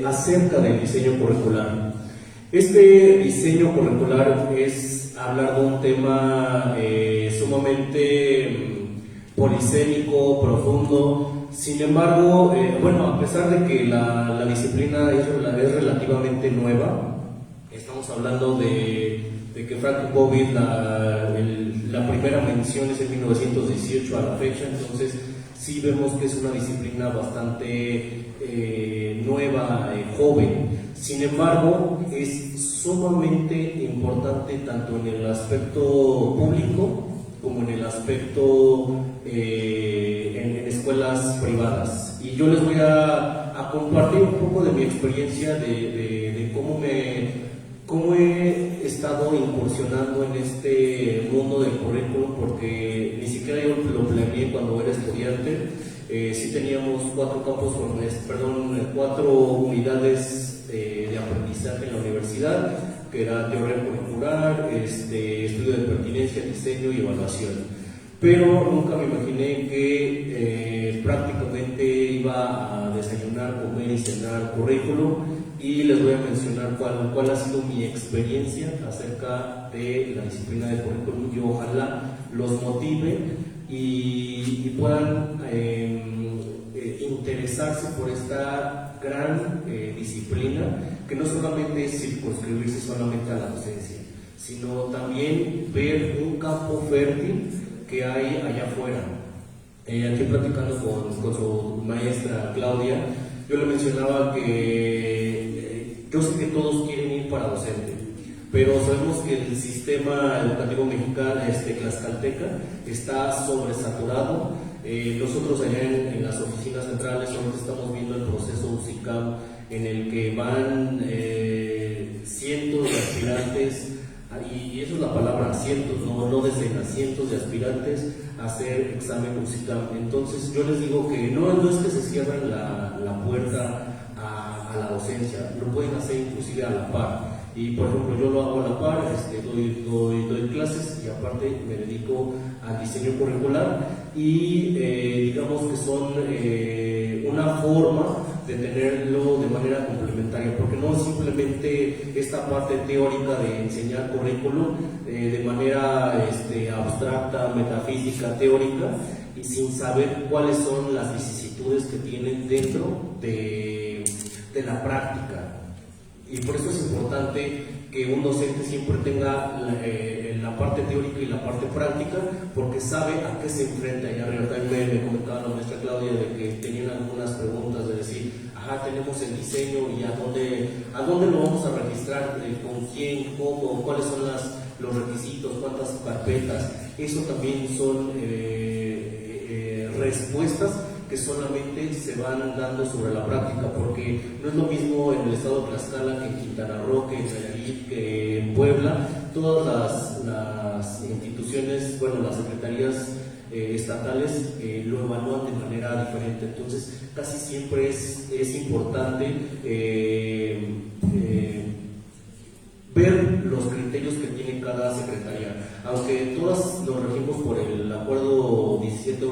acerca del diseño curricular. Este diseño curricular es hablar de un tema sumamente polisémico, profundo. Sin embargo, bueno, a pesar de que la disciplina es relativamente nueva, estamos hablando de que Franklin Covey, la primera mención es en 1918 a la fecha, entonces sí vemos que es una disciplina bastante nueva, joven. Sin embargo, es sumamente importante tanto en el aspecto público como en el aspecto en escuelas privadas. Y yo les voy a compartir un poco de mi experiencia de cómo he estado incursionando en este mundo del currículum, porque ni siquiera yo lo planeé cuando era estudiante. Sí teníamos 4 unidades de aprendizaje en la universidad, que era teoría curricular, estudio de pertinencia, diseño y evaluación. Pero nunca me imaginé que prácticamente iba a desayunar, comer y cenar currículum, y les voy a mencionar cuál ha sido mi experiencia acerca de la disciplina de currículum, y ojalá los motive y puedan interesarse por esta gran disciplina, que no solamente es circunscribirse solamente a la docencia, sino también ver un campo fértil que hay allá afuera. Aquí platicando con su maestra Claudia, yo le mencionaba que yo sé que todos quieren ir para docente, pero sabemos que el sistema educativo mexicano, tlaxcalteca, está sobresaturado. Nosotros allá en las oficinas centrales ahorita estamos viendo el proceso UCICAM, en el que van cientos de aspirantes, y eso es la palabra, cientos, no decenas, cientos de aspirantes a hacer examen UCICAM. Entonces yo les digo que no es que se cierren la puerta a la docencia, lo pueden hacer inclusive a la par. Y por ejemplo, yo lo hago a la par, doy clases y aparte me dedico al diseño curricular, y digamos que son una forma de tenerlo de manera complementaria, porque no simplemente esta parte teórica de enseñar currículum de manera abstracta, metafísica, teórica, y sin saber cuáles son las vicisitudes que tienen dentro de la práctica. Y por eso es importante que un docente siempre tenga la parte teórica y la parte práctica, porque sabe a qué se enfrenta. Y arriba también me comentaba la maestra Claudia de que tenían algunas preguntas de decir, tenemos el diseño y a dónde lo vamos a registrar, con quién, cómo, cuáles son los requisitos, cuántas carpetas. Eso también son respuestas que solamente se van dando sobre la práctica, porque no es lo mismo en el estado de Tlaxcala que en Quintana Roo, que en Nayarit, que en Puebla. Todas las instituciones, las secretarías estatales lo evalúan de manera diferente. Entonces casi siempre es importante ver los criterios que tiene cada secretaría, aunque todas nos regimos por el acuerdo 17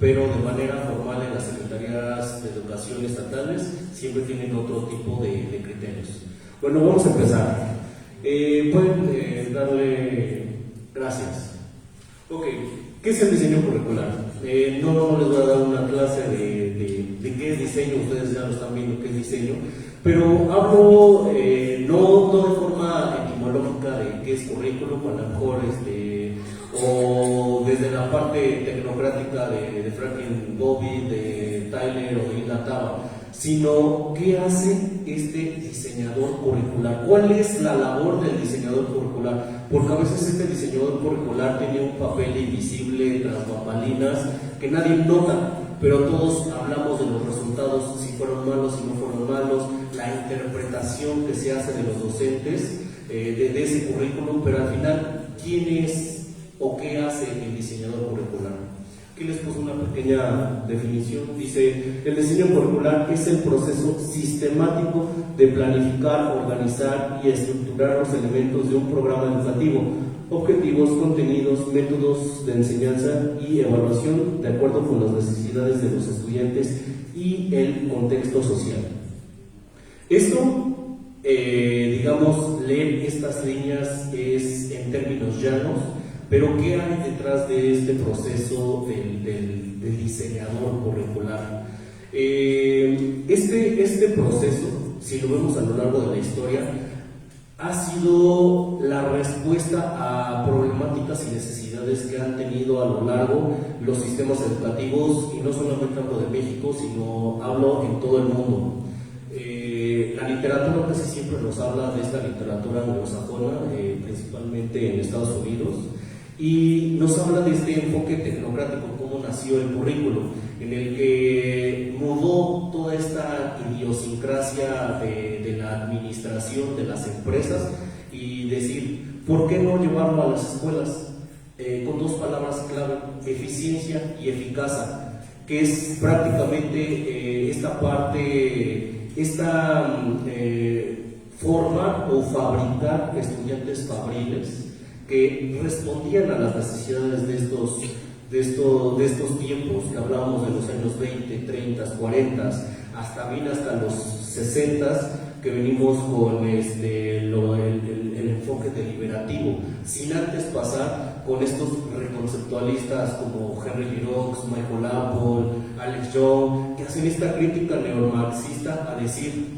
pero de manera formal en las secretarías de educación estatales siempre tienen otro tipo de criterios. Bueno, vamos a empezar. Pueden darle gracias. Ok, ¿qué es el diseño curricular? No les voy a dar una clase de qué es diseño, ustedes ya lo están viendo qué es diseño, pero hablo no de forma etimológica de qué es currículum, a lo mejor o desde la parte tecnocrática de Franklin Covey, de Tyler o de Hilda Taba, sino qué hace este diseñador curricular, cuál es la labor del diseñador curricular, porque a veces este diseñador curricular tiene un papel invisible tras bambalinas que nadie nota, pero todos hablamos de los resultados, si fueron malos, si no fueron malos, la interpretación que se hace de los docentes de ese currículum, pero al final, ¿quién es o qué hace el diseñador curricular? Aquí les puse una pequeña definición. Dice, el diseño curricular es el proceso sistemático de planificar, organizar y estructurar los elementos de un programa educativo, objetivos, contenidos, métodos de enseñanza y evaluación de acuerdo con las necesidades de los estudiantes y el contexto social. Esto, digamos, leer estas líneas es en términos llanos, pero ¿qué hay detrás de este proceso del diseñador curricular? Este proceso, si lo vemos a lo largo de la historia, ha sido la respuesta a problemáticas y necesidades que han tenido a lo largo los sistemas educativos, y no solamente hablo de México, sino hablo en todo el mundo. La literatura casi siempre nos habla de esta literatura anglosajona, principalmente en Estados Unidos, y nos habla de este enfoque tecnocrático, cómo nació el currículo, en el que mudó toda esta idiosincrasia de la administración de las empresas, y decir, ¿por qué no llevarlo a las escuelas? Con dos palabras clave: eficiencia y eficacia, que es prácticamente esta parte, esta formar o fabricar estudiantes fabriles que respondían a las necesidades de estos tiempos que hablábamos de los años 20, 30, 40, hasta los 60, que venimos con el enfoque deliberativo, sin antes pasar con estos reconceptualistas como Henry Giroux, Michael Apple, Alex Young, que hacen esta crítica neomarxista a decir,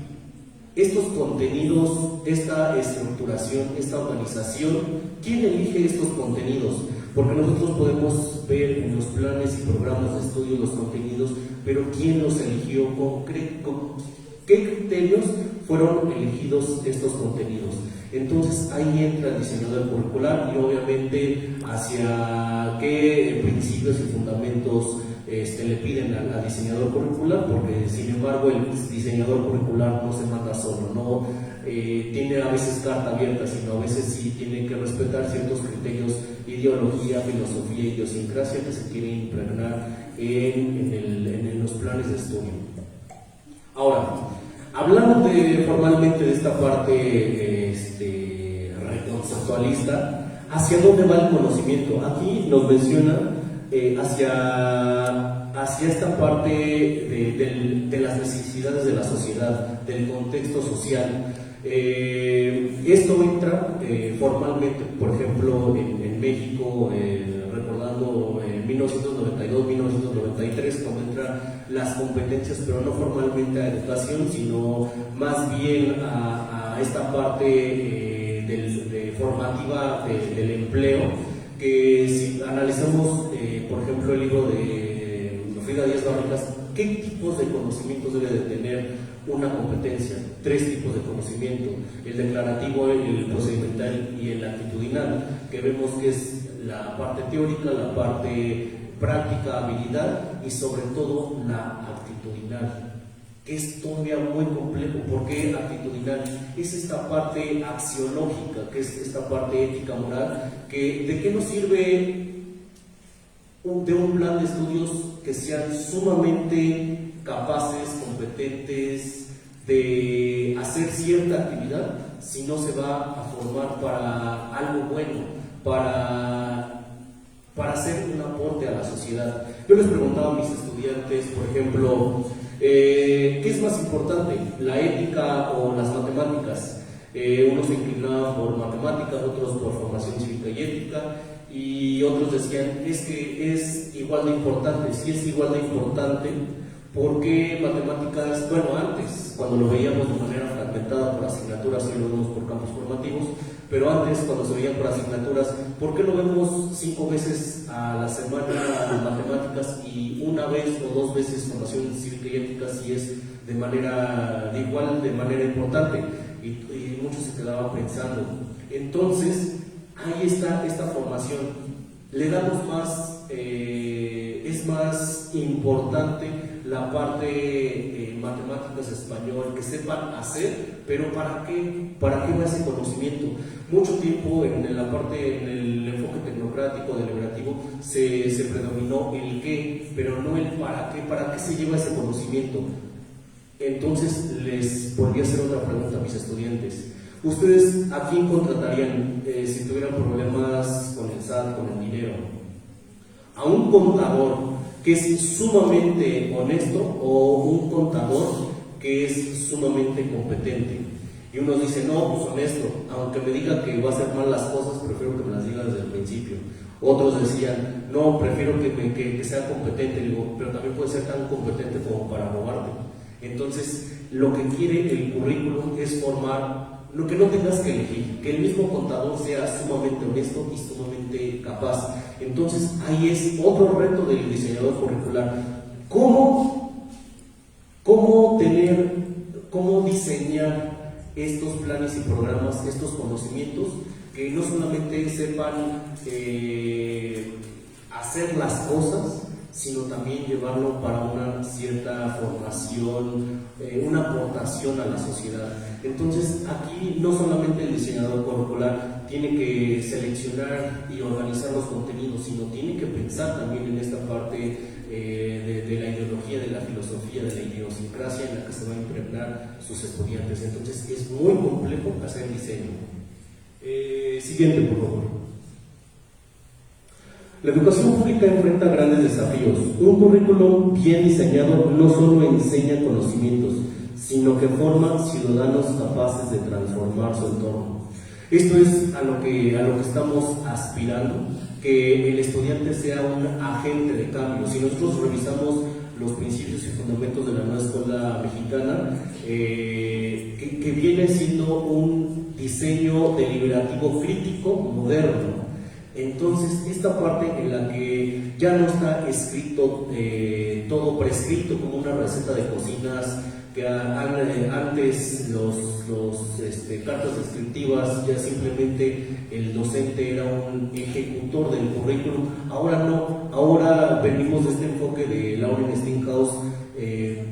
estos contenidos, esta estructuración, esta organización, ¿quién elige estos contenidos? Porque nosotros podemos ver en los planes y programas de estudio los contenidos, pero ¿quién los eligió? ¿Con qué criterios fueron elegidos estos contenidos? Entonces ahí entra el diseñador curricular, y obviamente hacia qué principios y fundamentos le piden al diseñador curricular, porque sin embargo el diseñador curricular no se manda solo, no tiene a veces carta abierta, sino a veces sí tiene que respetar ciertos criterios, ideología, filosofía, idiosincrasia que se quiere impregnar en los planes de estudio. Ahora, hablando formalmente de esta parte reconceptualista, ¿hacia dónde va el conocimiento? Aquí nos menciona hacia esta parte de las necesidades de la sociedad, del contexto social. Esto entra formalmente, por ejemplo, en México, recordando 1992-1993, cuando entran las competencias, pero no formalmente a educación, sino más bien a esta parte formativa del empleo, que si analizamos, por ejemplo, el libro de Frida Díaz Barricas, ¿qué tipos de conocimientos debe de tener una competencia? 3 tipos de conocimiento: el declarativo, el procedimental y el actitudinal, que vemos que es la parte teórica, la parte práctica, habilidad, y sobre todo la actitudinal, que es todavía muy complejo. ¿Por qué actitudinal? Es esta parte axiológica, que es esta parte ética, moral, que ¿de qué nos sirve de un plan de estudios que sean sumamente capaces, competentes de hacer cierta actividad, si no se va a formar para algo bueno, para hacer un aporte a la sociedad? Yo les preguntaba a mis estudiantes, por ejemplo, ¿qué es más importante, la ética o las matemáticas? Unos se inclinaban por matemáticas, otros por formación cívica y ética, y otros decían, es que es igual de importante. Sí, es igual de importante, porque matemáticas, bueno, antes, cuando lo veíamos de manera fragmentada por asignaturas, hoy lo vemos por campos formativos, pero antes, cuando se veían por asignaturas, ¿por qué no vemos 5 veces a la semana matemáticas y 1 vez o 2 veces formación cívica y ética, si es de manera importante? Y muchos se quedaban pensando. Entonces, ahí está esta formación. Le damos más, es más importante la parte matemáticas, español, que sepan hacer, pero ¿para qué? ¿Para qué va ese conocimiento? Mucho tiempo en el enfoque tecnocrático, deliberativo, se predominó el qué, pero no el para qué se lleva ese conocimiento. Entonces les volví a hacer otra pregunta a mis estudiantes. ¿Ustedes a quién contratarían si tuvieran problemas con el SAT, con el dinero? ¿A un contador que es sumamente honesto, o un contador que es sumamente competente. Y unos dicen, no, pues honesto, aunque me diga que va a hacer mal las cosas, prefiero que me las diga desde el principio. Otros decían, no, prefiero que sea competente, digo, pero también puede ser tan competente como para robarte. Entonces, lo que quiere el currículum es formar, lo que no tengas que elegir, que el mismo contador sea sumamente honesto y sumamente capaz. Entonces, ahí es otro reto del diseñador curricular. ¿Cómo diseñar estos planes y programas, estos conocimientos que no solamente sepan hacer las cosas, sino también llevarlo para una cierta formación, una aportación a la sociedad? Entonces, aquí no solamente el diseñador curricular tiene que seleccionar y organizar los contenidos, sino tiene que pensar también en esta parte de la ideología, de la filosofía, de la idiosincrasia en la que se va a impregnar sus estudiantes. Entonces, es muy complejo hacer diseño. Siguiente, por favor. La educación pública enfrenta grandes desafíos. Un currículum bien diseñado no solo enseña conocimientos, sino que forma ciudadanos capaces de transformar su entorno. Esto es a lo que estamos aspirando, que el estudiante sea un agente de cambio. Si nosotros revisamos los principios y fundamentos de la nueva escuela mexicana, que viene siendo un diseño deliberativo crítico moderno. Entonces, esta parte en la que ya no está escrito todo prescrito como una receta de cocinas, que antes los cartas descriptivas ya simplemente el docente era un ejecutor del currículum. Ahora no, ahora venimos de este enfoque de Lauren Steinhaus,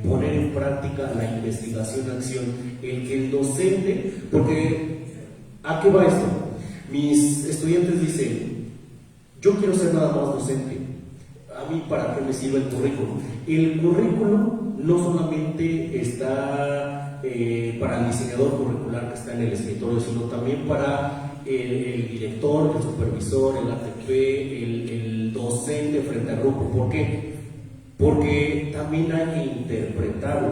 poner en práctica la investigación-acción, el que el docente, porque ¿a qué va esto? Mis estudiantes dicen, yo quiero ser nada más docente, ¿a mí para qué me sirve el currículum? El currículum no solamente está para el diseñador curricular que está en el escritorio, sino también para el director, el supervisor, el ATP, el docente frente al grupo. ¿Por qué? Porque también hay que interpretarlo.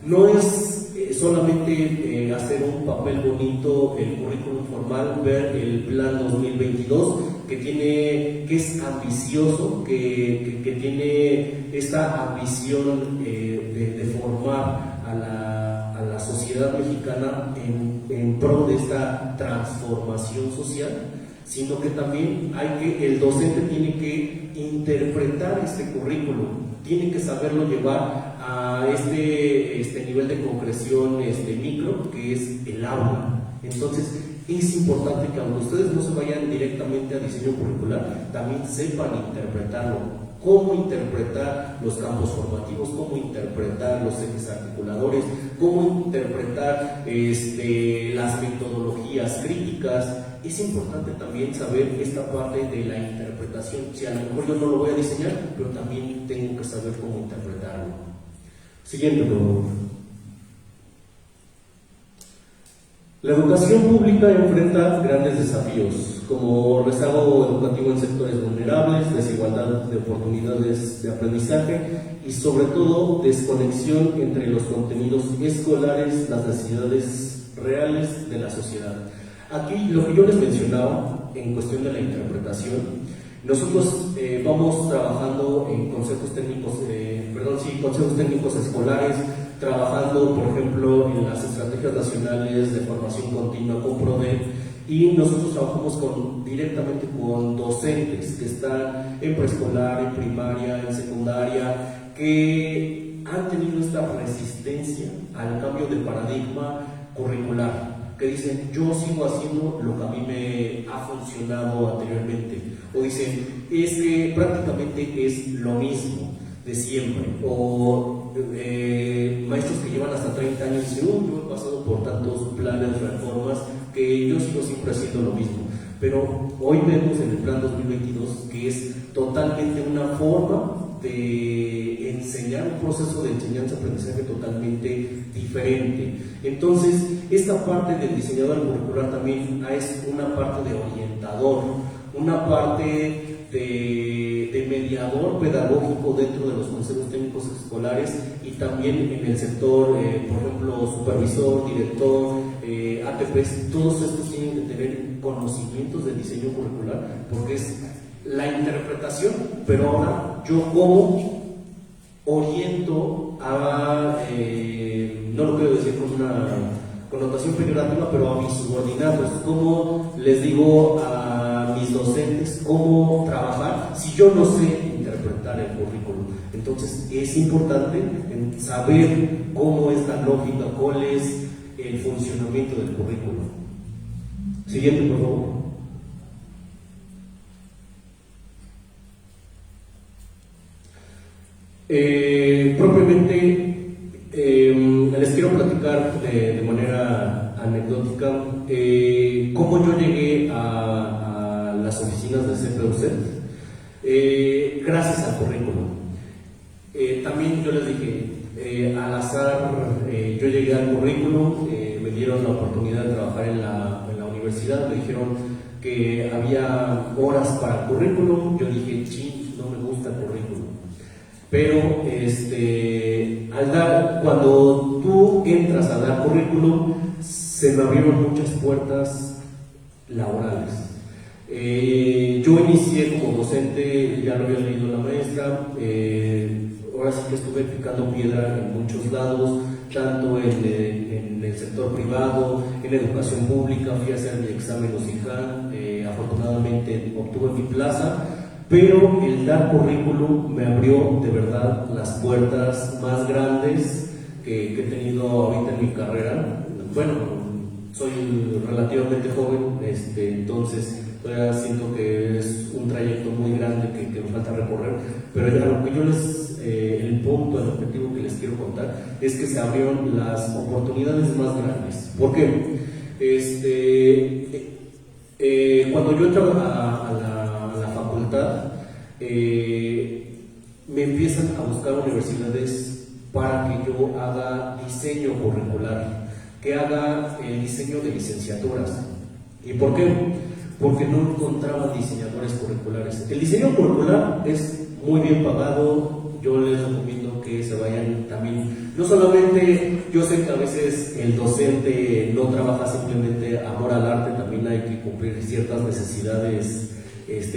No es solamente hacer un papel bonito, el currículum formal, ver el plan 2022, que es ambicioso, que tiene esta ambición de formar a la sociedad mexicana en pro de esta transformación social, sino que también el docente tiene que interpretar este currículum, tiene que saberlo llevar a este nivel de concreción micro, que es el aula. Entonces, es importante que aunque ustedes no se vayan directamente a diseño curricular, también sepan interpretarlo. Cómo interpretar los campos formativos, cómo interpretar los ejes articuladores, cómo interpretar las metodologías críticas. Es importante también saber esta parte de la interpretación. Si a lo mejor yo no lo voy a diseñar, pero también tengo que saber cómo interpretarlo. Siguiente, por favor. La educación pública enfrenta grandes desafíos, como rezago educativo en sectores vulnerables, desigualdad de oportunidades de aprendizaje y sobre todo desconexión entre los contenidos escolares, las necesidades reales de la sociedad. Aquí lo que yo les mencionaba en cuestión de la interpretación, nosotros vamos trabajando en consejos técnicos escolares, trabajando, por ejemplo, en las estrategias nacionales de formación continua con PRODE, y nosotros trabajamos directamente con docentes que están en preescolar, en primaria, en secundaria, que han tenido esta resistencia al cambio de paradigma curricular, que dicen, yo sigo haciendo lo que a mí me ha funcionado anteriormente, o dicen, es que prácticamente es lo mismo de siempre, o maestros que llevan hasta 30 años y dicen, yo he pasado por tantos planes, reformas, que yo sigo siempre haciendo lo mismo. Pero hoy vemos en el plan 2022 que es totalmente una forma de enseñar, un proceso de enseñanza-aprendizaje totalmente diferente. Entonces, esta parte del diseñador curricular también es una parte de orientador, una parte de mediador pedagógico dentro de los consejos técnicos escolares y también en el sector, por ejemplo, supervisor, director, ATPs, todos estos tienen que tener conocimientos de diseño curricular porque es la interpretación, pero ahora yo como oriento a, no lo quiero decir con una connotación peyorativa, pero a mis subordinados, cómo les digo a mis docentes cómo trabajar si yo no sé interpretar el currículum. Entonces es importante saber cómo es la lógica, cuál es el funcionamiento del currículum. Siguiente, por favor. Propiamente les quiero platicar de manera anecdótica cómo yo llegué a las oficinas de CPUC gracias al currículum. También yo les dije, al azar, yo llegué al currículum, me dieron la oportunidad de trabajar en la universidad, me dijeron que había horas para el currículum, yo dije, sí, no me gusta el currículum. Pero cuando tú entras a dar currículum, se me abrieron muchas puertas laborales. Yo inicié como docente, ya lo había leído la maestra, ahora sí que estuve picando piedra en muchos lados, tanto en el sector privado, en educación pública, fui a hacer mi examen OSIJAN, afortunadamente obtuve mi plaza. Pero el dar currículum me abrió de verdad las puertas más grandes que he tenido ahorita en mi carrera. Bueno, soy relativamente joven, entonces todavía siento que es un trayecto muy grande que me falta recorrer, pero ya lo que yo el punto, el objetivo que les quiero contar es que se abrieron las oportunidades más grandes. ¿Por qué? Cuando yo entraba a la me empiezan a buscar universidades para que yo haga diseño curricular, que haga el diseño de licenciaturas. ¿Y por qué? Porque no encontraban diseñadores curriculares. El diseño curricular es muy bien pagado, yo les recomiendo que se vayan también. No solamente, yo sé que a veces el docente no trabaja simplemente amor al arte, también hay que cumplir ciertas necesidades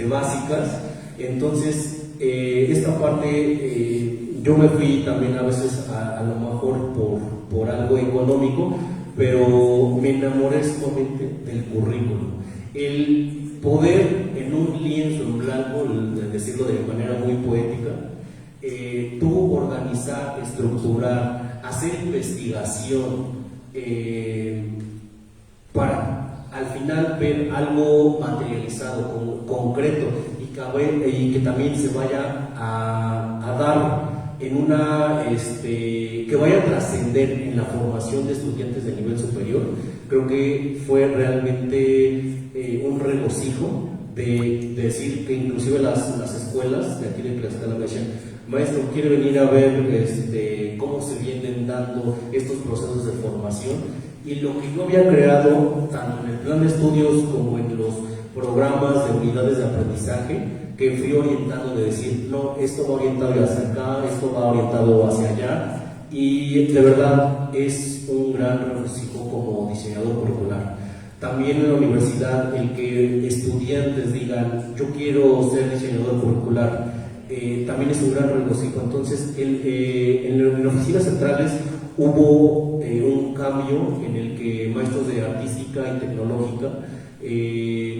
básicas. Entonces esta parte yo me fui también a veces a lo mejor por algo económico, pero me enamoré sumamente del currículum, el poder en un lienzo en blanco, decirlo de manera muy poética, tú organizar, estructurar, hacer investigación para al final ver algo materializado, concreto, y que también se vaya a dar en una, que vaya a trascender en la formación de estudiantes de nivel superior. Creo que fue realmente un regocijo de decir que inclusive las escuelas de aquí de Tlaxcala me decían, maestro, quiere venir a ver cómo se vienen dando estos procesos de formación. Y lo que yo había creado, tanto en el plan de estudios como en los programas de unidades de aprendizaje, que fui orientando de decir, no, esto va orientado hacia acá, esto va orientado hacia allá, y de verdad es un gran regocijo como diseñador curricular. También en la universidad, el que estudiantes digan, yo quiero ser diseñador curricular, también es un gran regocijo. Entonces, en las oficinas centrales hubo un cambio en el que maestros de artística y tecnológica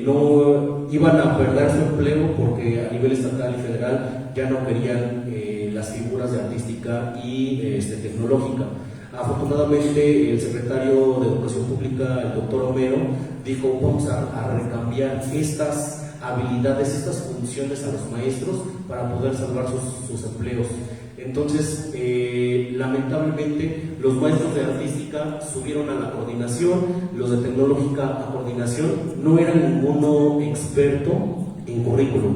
no iban a perder su empleo porque a nivel estatal y federal ya no querían las figuras de artística y tecnológica. Afortunadamente el secretario de Educación Pública, el doctor Homero, dijo, vamos a recambiar estas habilidades, estas funciones a los maestros para poder salvar sus empleos. Entonces, lamentablemente, los maestros de artística subieron a la coordinación, los de tecnológica a coordinación, no eran ninguno experto en currículum.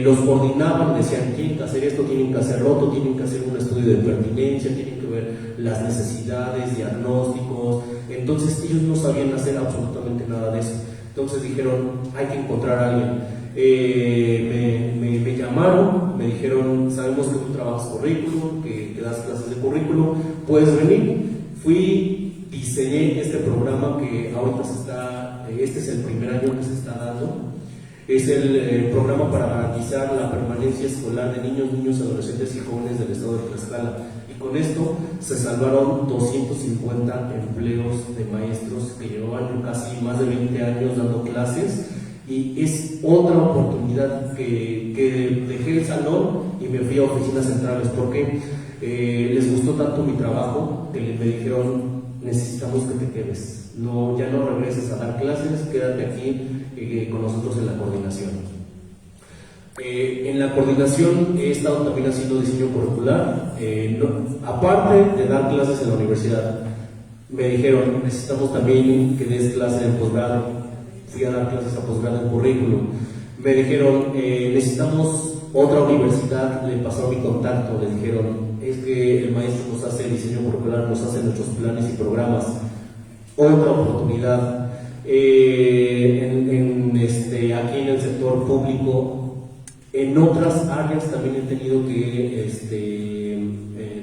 Los coordinaban, decían, tienen que hacer esto, tienen que hacer lo otro, tienen que hacer un estudio de pertinencia, tienen que ver las necesidades, diagnósticos. Entonces, ellos no sabían hacer absolutamente nada de eso. Entonces dijeron, hay que encontrar a alguien. Me llamaron, me dijeron, sabemos que tú trabajas currículum, que das clases de currículum, puedes venir. Fui, diseñé este programa que ahorita este es el primer año que se está dando. Es el programa para garantizar la permanencia escolar de niños, adolescentes y jóvenes del estado de Tlaxcala. Y con esto se salvaron 250 empleos de maestros que llevaban casi más de 20 años dando clases. Y es otra oportunidad que dejé el salón y me fui a oficinas centrales porque les gustó tanto mi trabajo que me dijeron, necesitamos que te quedes, ya no regreses a dar clases, quédate aquí con nosotros en la coordinación. En la coordinación he estado también haciendo diseño curricular, aparte de dar clases en la universidad. Me dijeron, necesitamos también que des clases en posgrado. Fui a dar clases a posgrado en currículum. Me dijeron, necesitamos otra universidad, le pasó mi contacto, le dijeron, es que el maestro nos hace diseño curricular, nos hace nuestros planes y programas. Otra oportunidad. Aquí en el sector público, en otras áreas también he tenido que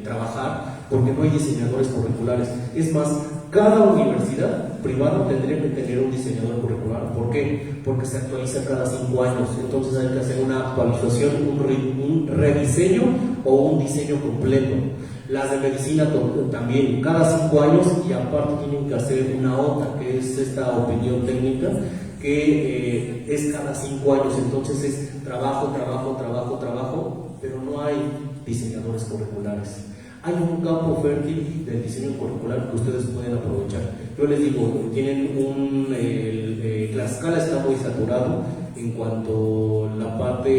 trabajar porque no hay diseñadores curriculares. Es más, cada universidad privada tendría que tener un diseñador curricular. ¿Por qué? Porque se actualiza cada 5 años. Entonces hay que hacer una actualización, un rediseño o un diseño completo. Las de medicina también, cada 5 años, y aparte tienen que hacer una OTA, que es esta opinión técnica, que es cada 5 años. Entonces es trabajo, pero no hay diseñadores curriculares. Hay un campo fértil del diseño curricular que ustedes pueden aprovechar. Yo les digo, Tlaxcala está muy saturado en cuanto a la parte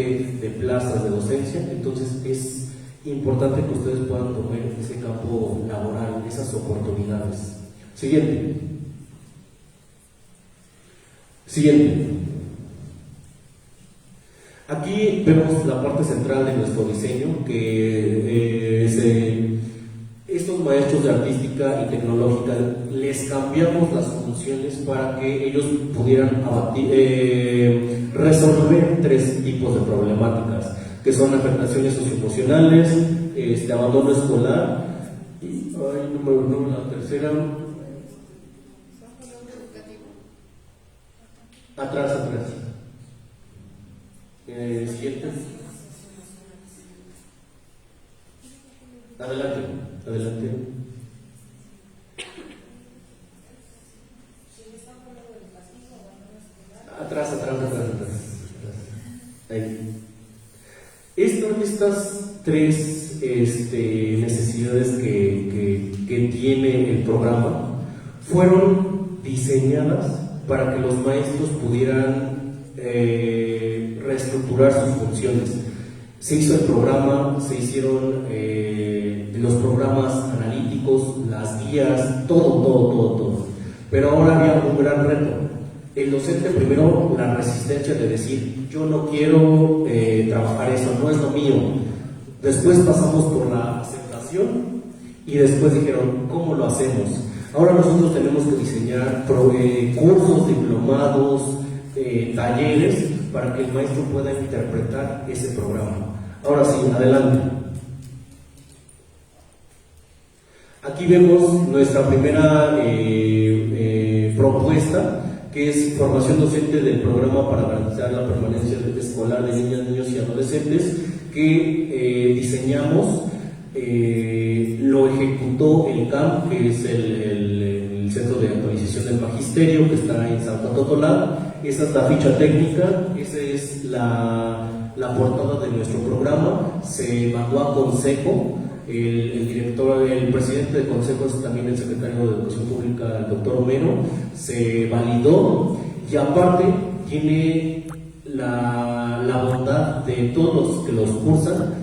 de plazas de docencia, entonces es importante que ustedes puedan tomar ese campo laboral, esas oportunidades. Siguiente. Aquí vemos la parte central de nuestro diseño, que estos maestros de artística y tecnológica les cambiamos las funciones para que ellos pudieran resolver 3 tipos de problemáticas, que son afectaciones socioemocionales, abandono escolar y la tercera, atrás. Siguiente. Adelante. Atrás. Ahí. Estas 3 necesidades que tiene el programa fueron diseñadas para que los maestros pudieran reestructurar sus funciones. Se hizo el programa, se hicieron los programas analíticos, las guías, todo. Pero ahora había un gran reto. El docente, primero, la resistencia de decir, yo no quiero trabajar eso, no es lo mío. Después pasamos por la aceptación y después dijeron, ¿cómo lo hacemos? Ahora nosotros tenemos que diseñar cursos, diplomados, talleres para que el maestro pueda interpretar ese programa. Ahora sí, adelante. Aquí vemos nuestra primera propuesta, que es formación docente del programa para garantizar la permanencia escolar de niños y adolescentes, que diseñamos, lo ejecutó el CAM, que es el Centro de Actualización del Magisterio, que está en Santa Totolá. Esa es la ficha técnica, esa es la portada de nuestro programa. Se mandó a consejo, el presidente del consejo es también el secretario de Educación Pública, el doctor Mero. Se validó y aparte tiene la bondad de todos los que los cursan,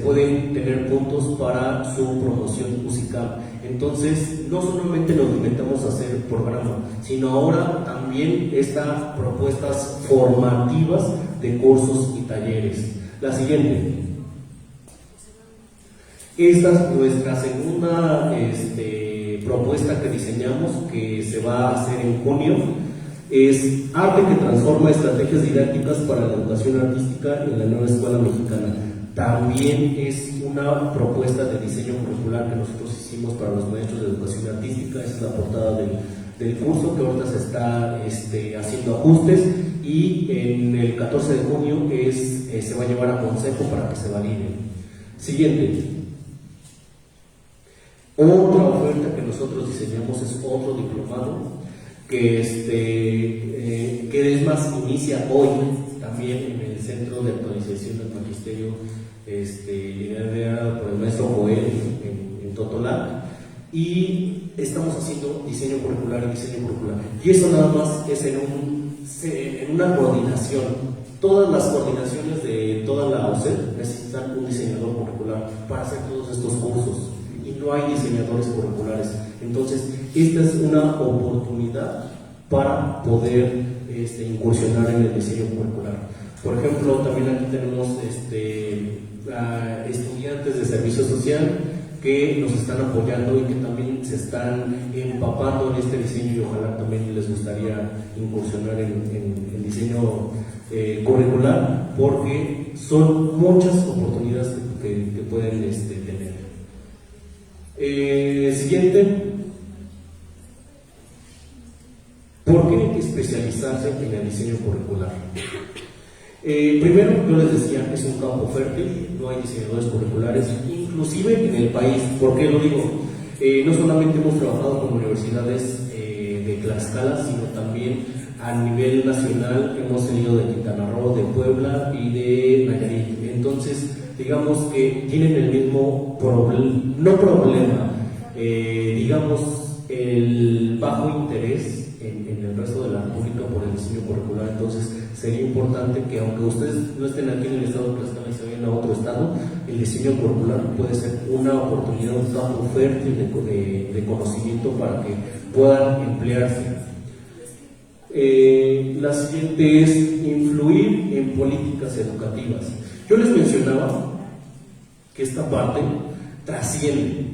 pueden tener puntos para su promoción musical. Entonces, no solamente nos limitamos a hacer el programa, sino ahora también estas propuestas formativas de cursos y talleres. La siguiente. Esta es nuestra segunda propuesta que diseñamos, que se va a hacer en junio. es arte que transforma estrategias didácticas para la educación artística en la nueva escuela mexicana. También es una propuesta de diseño curricular que nosotros hicimos para los maestros de educación artística. Esa es la portada del curso, que ahorita se está haciendo ajustes, y en el 14 de junio se va a llevar a consejo para que se valide. Siguiente. Otra oferta que nosotros diseñamos es otro diplomado que es más, inicia hoy también en el Centro de Actualización del Magisterio, liderado por el maestro Joel en Totolac, y estamos haciendo diseño curricular. Y eso nada más es en una coordinación. Todas las coordinaciones de toda la OCED necesitan un diseñador curricular para hacer todos estos cursos, y no hay diseñadores curriculares. Entonces, esta es una oportunidad para poder incursionar en el diseño curricular. Por ejemplo, también aquí tenemos a estudiantes de servicio social que nos están apoyando y que también se están empapando en este diseño, y ojalá también les gustaría incursionar en diseño curricular, porque son muchas oportunidades que pueden tener. Siguiente. ¿Por qué especializarse en el diseño curricular? Primero, yo les decía, es un campo fértil, no hay diseñadores curriculares, inclusive en el país. ¿Por qué lo digo? No solamente hemos trabajado con universidades de Tlaxcala, sino también a nivel nacional. Hemos tenido de Quintana Roo, de Puebla y de Nayarit. Entonces, digamos que tienen el mismo digamos, el bajo interés en el resto de la República por el diseño curricular. Entonces, sería importante que, aunque ustedes no estén aquí en el estado de Tlaxcala y se vayan a otro estado, el diseño curricular puede ser una oportunidad, un campo fértil de conocimiento para que puedan emplearse. La siguiente es influir en políticas educativas. Yo les mencionaba que esta parte trasciende,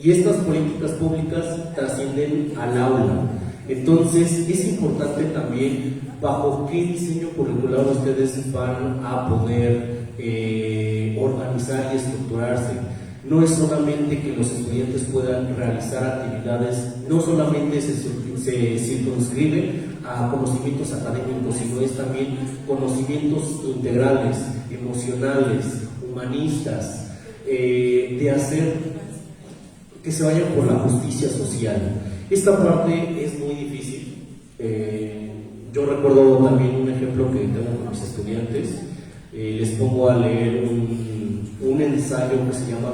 y estas políticas públicas trascienden al aula. Entonces, es importante también bajo qué diseño curricular ustedes van a poder organizar y estructurarse. No es solamente que los estudiantes puedan realizar actividades, no solamente se circunscribe a conocimientos académicos, sino es también conocimientos integrales, emocionales, humanistas, de hacer que se vayan por la justicia social. Esta parte es muy difícil. Yo recuerdo también un ejemplo que tengo con mis estudiantes. Les pongo a leer un ensayo que se llama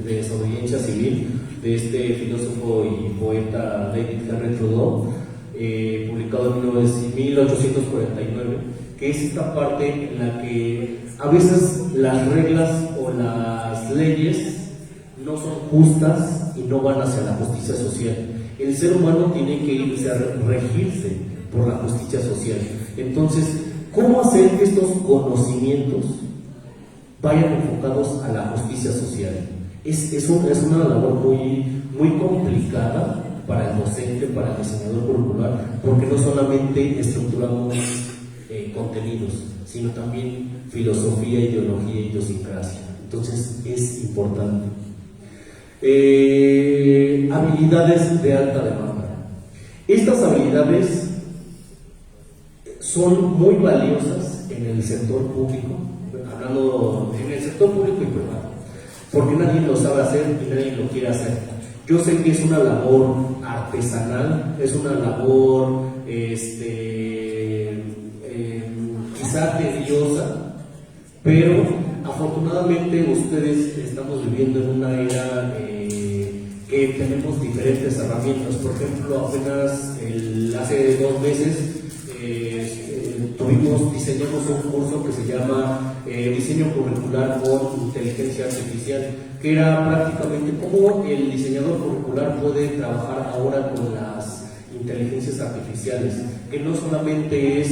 Desobediencia Civil, de este filósofo y poeta David Henry Thoreau, publicado en 1849, que es esta parte en la que a veces las reglas o las leyes no son justas y no van hacia la justicia social. El ser humano tiene que irse a regirse por la justicia social. Entonces, ¿cómo hacer que estos conocimientos vayan enfocados a la justicia social? Es una labor muy complicada para el docente, para el diseñador curricular, porque no solamente estructuramos contenidos, sino también filosofía, ideología e idiosincrasia. Entonces, es importante. Habilidades de alta demanda. Estas habilidades son muy valiosas en el sector público, hablando en el sector público y privado, porque nadie lo sabe hacer y nadie lo quiere hacer. Yo sé que es una labor artesanal, es una labor quizá tediosa, pero afortunadamente ustedes estamos viviendo en una era que tenemos diferentes herramientas. Por ejemplo, apenas hace 2 meses diseñamos un curso que se llama Diseño Curricular con Inteligencia Artificial, que era prácticamente cómo el diseñador curricular puede trabajar ahora con las inteligencias artificiales, que no solamente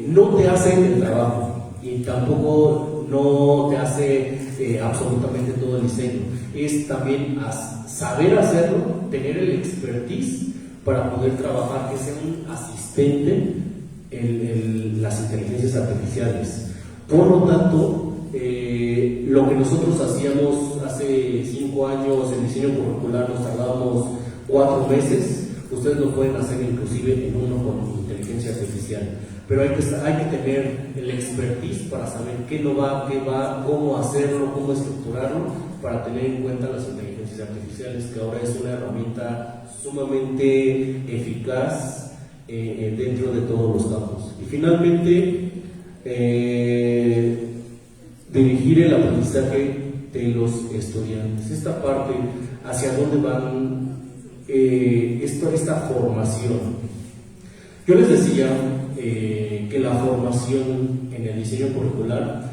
no te hace el trabajo y tampoco no te hace absolutamente todo el diseño, es también saber hacerlo, tener el expertise para poder trabajar, que sea un asistente en las inteligencias artificiales. Por lo tanto, lo que nosotros hacíamos hace 5 años en diseño curricular nos tardábamos 4 meses, ustedes lo pueden hacer inclusive en uno con inteligencia artificial. Pero hay que tener el expertise para saber qué no va, qué va, cómo hacerlo, cómo estructurarlo, para tener en cuenta las inteligencias artificiales, que ahora es una herramienta sumamente eficaz dentro de todos los campos. Y finalmente, dirigir el aprendizaje de los estudiantes. Esta parte, hacia dónde van esta formación. Yo les decía que la formación en el diseño curricular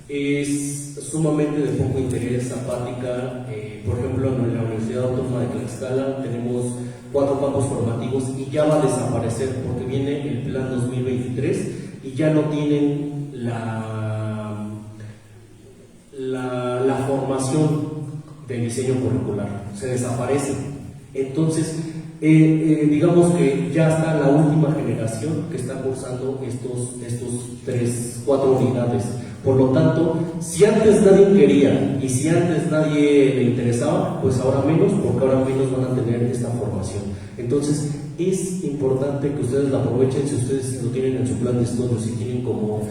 es sumamente de poco interés, apática. Por ejemplo, en la Universidad Autónoma de Tlaxcala tenemos 4 campos formativos y ya va a desaparecer porque viene el plan 2023 y ya no tienen la formación de diseño curricular, se desaparece. Entonces, digamos que ya está la última generación que está cursando estos 4 unidades. Por lo tanto, si antes nadie quería y si antes nadie le interesaba, pues ahora menos, porque ahora menos van a tener esta formación. Entonces, es importante que ustedes la aprovechen si ustedes lo tienen en su plan de estudios, si tienen como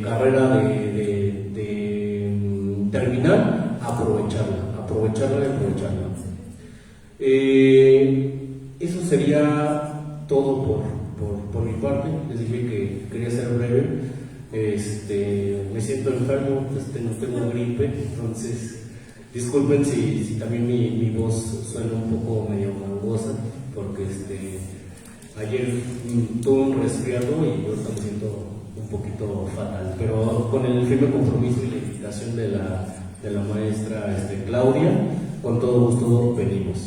carrera de terminar, aprovecharla. Eso sería todo por mi parte. Les dije que quería ser breve. Me siento enfermo, no tengo gripe, entonces disculpen si también mi voz suena un poco medio mangosa, porque ayer tuve un resfriado y ahorita me siento un poquito fatal, pero con el firme compromiso y la invitación de la maestra Claudia, con todo gusto venimos.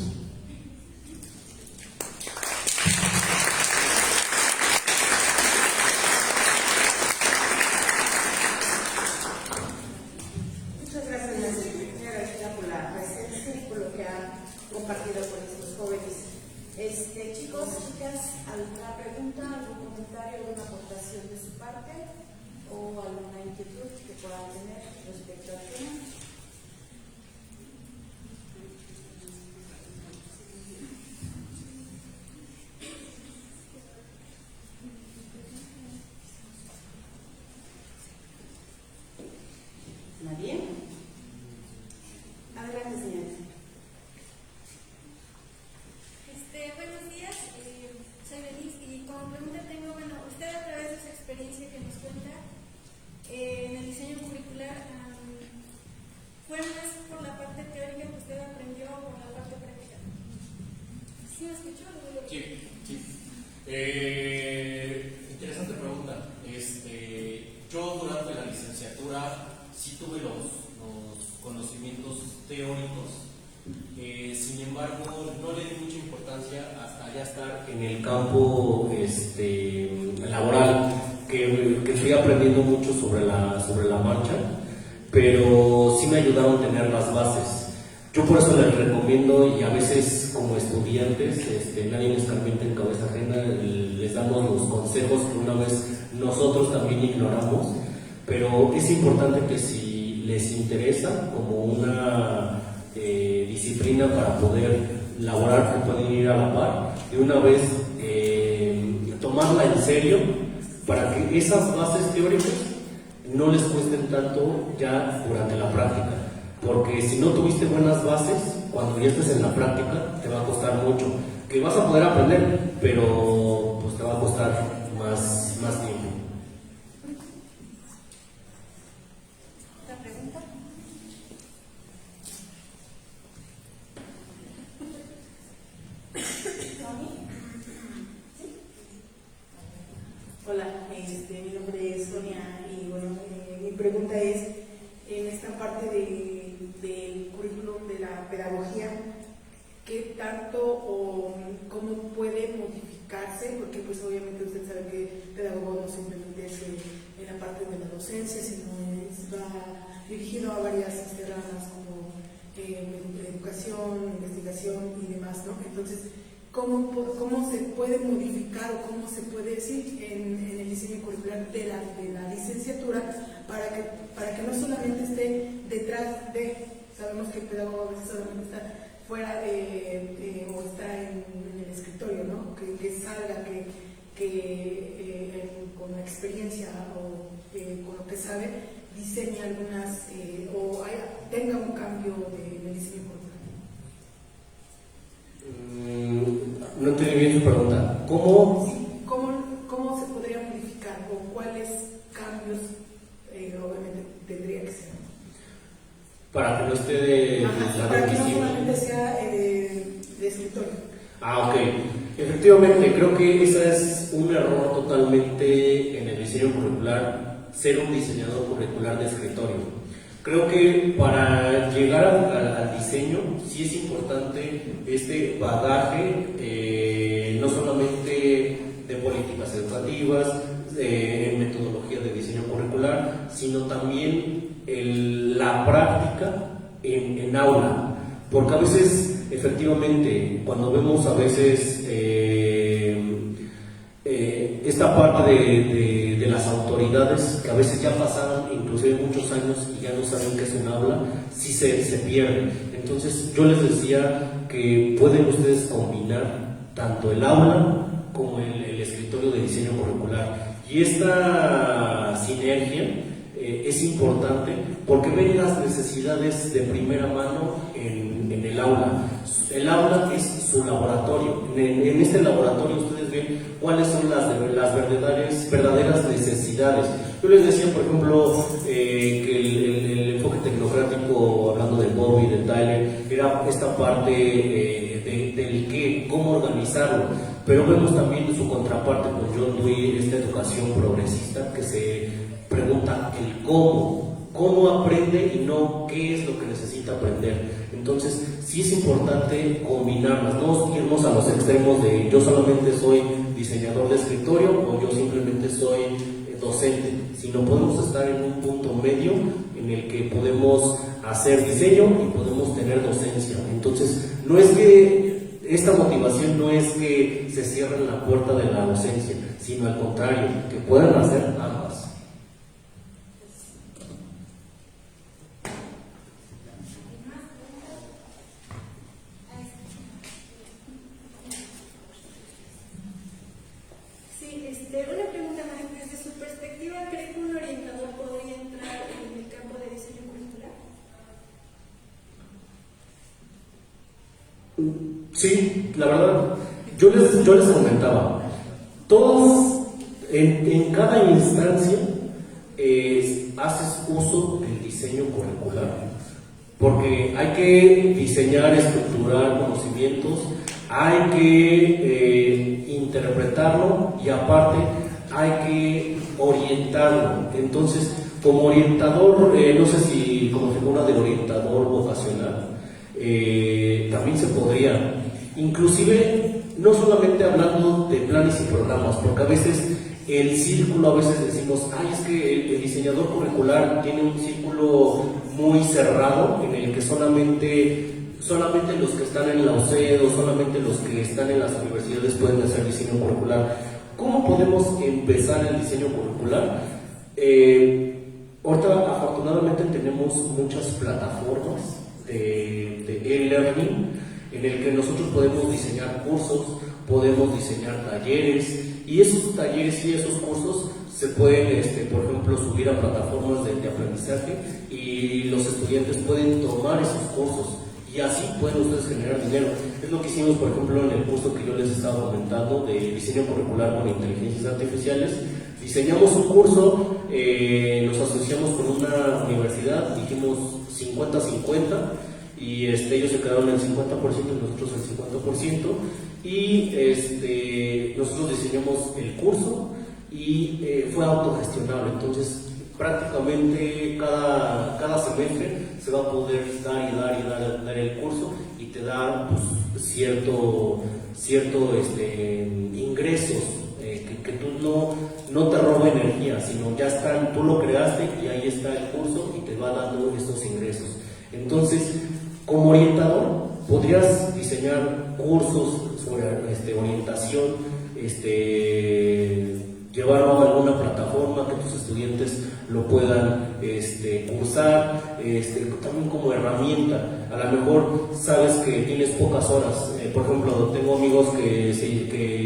Chicos, chicas, ¿alguna pregunta, algún comentario, alguna aportación de su parte o alguna inquietud que puedan tener respecto al tema? ¿Nadie? Adelante, señora. Buenos días, soy Denise y como pregunta tengo, usted a través de su experiencia que nos cuenta en el diseño curricular, ¿fue más por la parte teórica que usted aprendió o por la parte práctica? ¿Sí me escuchó? Sí. Interesante pregunta. Yo durante la licenciatura sí tuve los conocimientos teóricos. Sin embargo, no le di mucha importancia hasta ya estar en el campo laboral, que fui aprendiendo mucho sobre la marcha, pero sí me ayudaron a tener las bases. Yo por eso les recomiendo, y a veces como estudiantes, nadie nos carpinta en cabeza ajena, les damos los consejos que una vez nosotros también ignoramos, pero es importante que si les interesa como una disciplina para poder laborar, que pueden ir a la par, de una vez tomarla en serio para que esas bases teóricas no les cuesten tanto ya durante la práctica, porque si no tuviste buenas bases, cuando ya estés en la práctica te va a costar mucho, que vas a poder aprender, pero pues te va a costar más tiempo. Hola, mi nombre es Sonia y bueno, mi pregunta es, en esta parte del currículum de la pedagogía, ¿qué tanto o cómo puede modificarse? Porque pues obviamente usted sabe que el pedagogo no simplemente es en la parte de la docencia, sino va dirigido a varias ramas como educación, investigación y demás, ¿no? Entonces, cómo se puede modificar o cómo se puede decir en el diseño curricular de la licenciatura para que no solamente esté detrás de, sabemos que el pedagogo a veces solamente está fuera o está en el escritorio, ¿no? Que salga, con la experiencia o con lo que sabe, diseñe algunas tenga un cambio de diseño curricular. No entendí bien su pregunta. ¿Cómo? ¿Cómo se podría modificar o cuáles cambios obviamente tendría que ser? Para que no esté de para que no solamente sea de escritorio. Ok. Efectivamente, creo que ese es un error totalmente en el diseño curricular, ser un diseñador curricular de escritorio. Creo que para llegar al diseño sí es importante este bagaje, no solamente de políticas educativas, en metodología de diseño curricular, sino también la práctica en aula. Porque a veces, efectivamente, cuando vemos a veces esta parte de las autoridades, que a veces ya pasaron inclusive muchos años y ya no saben qué es un aula, sí se pierde. Entonces yo les decía que pueden ustedes combinar tanto el aula como el escritorio de diseño curricular. Y esta sinergia es importante porque ven las necesidades de primera mano en el aula. El aula es su laboratorio. En este laboratorio ustedes ven cuáles son las verdaderas necesidades. Yo les decía, por ejemplo, que el enfoque tecnocrático, hablando de Bobby, de Tyler, era esta parte del qué, cómo organizarlo. Pero vemos también su contraparte con John Dewey, esta educación progresista que se pregunta el cómo aprende y no qué es lo que necesita aprender. Entonces, sí es importante combinarlas, no irnos a los extremos de yo solamente soy diseñador de escritorio o yo simplemente soy docente, sino podemos estar en un punto medio en el que podemos hacer diseño y podemos tener docencia. Entonces, no es que esta motivación no es que se cierre la puerta de la docencia, sino al contrario, que puedan hacer ambas. Una pregunta más, desde su perspectiva, ¿cree que un orientador podría entrar en el campo de diseño curricular? Sí, la verdad, yo les comentaba, todos en cada instancia haces uso del diseño curricular, porque hay que diseñar, estructurar conocimientos, hay que interpretarlo y aparte hay que orientarlo. Entonces, como orientador, no sé si como figura de orientador vocacional, también se podría, inclusive no solamente hablando de planes y programas, porque a veces el círculo, a veces decimos, es que el diseñador curricular tiene un círculo muy cerrado en el que solamente los que están en la UCED o solamente los que están en las universidades pueden hacer diseño curricular. ¿Cómo podemos empezar el diseño curricular? Ahorita afortunadamente tenemos muchas plataformas de e-learning en el que nosotros podemos diseñar cursos, podemos diseñar talleres y esos talleres y esos cursos se pueden, por ejemplo, subir a plataformas de aprendizaje y los estudiantes pueden tomar esos cursos y así pueden ustedes generar dinero. Es lo que hicimos, por ejemplo, en el curso que yo les estaba comentando de diseño curricular con inteligencias artificiales. Diseñamos un curso, nos asociamos con una universidad, dijimos 50-50 y ellos se quedaron el 50% y nosotros el 50% y nosotros diseñamos el curso y fue autogestionable. Entonces prácticamente cada semestre se va a poder dar el curso y te da pues, cierto ingresos que tú no te roba energía, sino ya están, tú lo creaste y ahí está el curso y te va dando estos ingresos. Entonces, como orientador, podrías diseñar cursos sobre orientación, llevarlo a alguna plataforma que tus estudiantes lo puedan cursar, también como herramienta. A lo mejor sabes que tienes pocas horas. Por ejemplo, tengo amigos que